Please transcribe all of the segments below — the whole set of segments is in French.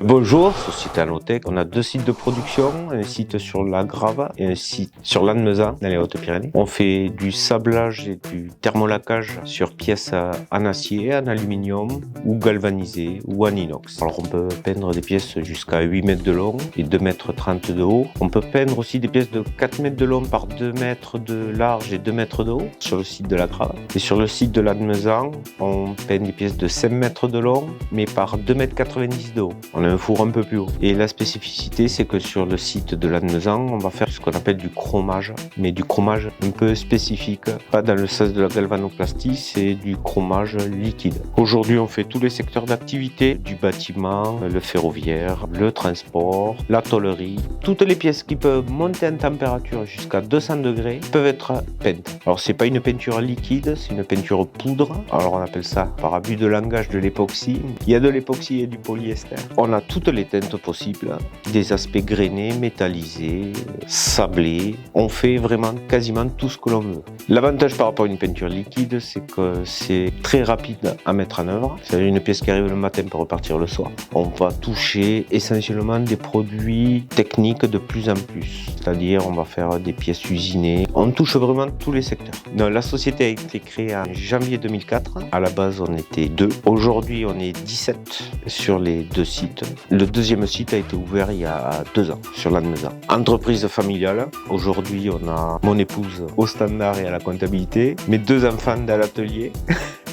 Bonjour, Société Anotech. On a deux sites de production, un site sur la Grave et un site sur Lannemezan, dans les Hautes-Pyrénées. On fait du sablage et du thermolacage sur pièces en acier, en aluminium ou galvanisées ou en inox. Alors on peut peindre des pièces jusqu'à 8 mètres de long et 2 mètres 30 de haut. On peut peindre aussi des pièces de 4 mètres de long par 2 mètres de large et 2 mètres de haut sur le site de la Grave. Et sur le site de Lannemezan, on peint des pièces de 5 mètres de long mais par 2 mètres 90 de haut. On a un four un peu plus haut. Et la spécificité, c'est que sur le site de Lannemezan, on va faire ce qu'on appelle du chromage, mais du chromage un peu spécifique. Pas dans le sens de la galvanoplastie, c'est du chromage liquide. Aujourd'hui, on fait tous les secteurs d'activité, du bâtiment, le ferroviaire, le transport, la tôlerie. Toutes les pièces qui peuvent monter en température jusqu'à 200 degrés peuvent être peintes. Alors, c'est pas une peinture liquide, c'est une peinture poudre. Alors, on appelle ça, par abus de langage, de l'époxy. Il y a de l'époxy et du polyester. On a toutes les teintes possibles, des aspects grainés, métallisés, sablés. On fait vraiment quasiment tout ce que l'on veut. L'avantage par rapport à une peinture liquide, c'est que c'est très rapide à mettre en œuvre. C'est-à-dire une pièce qui arrive le matin pour repartir le soir. On va toucher essentiellement des produits techniques de plus en plus. C'est-à-dire on va faire des pièces usinées. On touche vraiment tous les secteurs. Non, la société a été créée en janvier 2004. À la base, on était 2. Aujourd'hui, on est 17 sur les deux sites. Le deuxième site a été ouvert il y a 2 ans, sur Lannemezan. Entreprise familiale. Aujourd'hui, on a mon épouse au standard et à la comptabilité, mes 2 enfants dans l'atelier,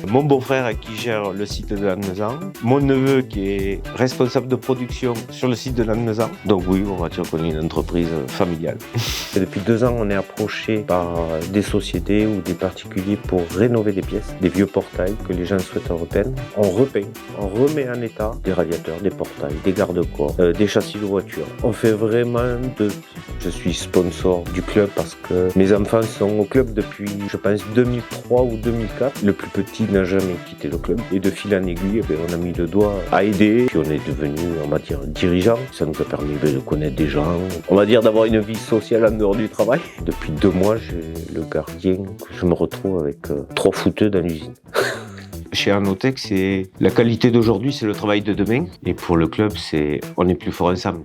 mon beau-frère qui gère le site de Lannemezan, mon neveu qui est responsable de production sur le site de Lannemezan. Donc oui, on va dire qu'on est une entreprise familiale. Et depuis 2 ans, on est approché par des sociétés ou des particuliers pour rénover des pièces, des vieux portails que les gens souhaitent repeindre. On repeint, on remet en état des radiateurs, des portails, des garde-corps, des châssis de voiture. On fait vraiment de tout. Je suis sponsor du club parce que mes enfants sont au club depuis, je pense, 2003 ou 2004. Le plus petit n'a jamais quitté le club. Et de fil en aiguille, on a mis le doigt à aider. Puis on est devenu, on va dire, dirigeant. Ça nous a permis de connaître des gens. On va dire d'avoir une vie sociale en dehors du travail. Depuis 2 mois, j'ai le gardien que je me retrouve avec 3 fouteux dans l'usine. Chez Anotech, c'est la qualité d'aujourd'hui, c'est le travail de demain. Et pour le club, c'est on est plus fort ensemble.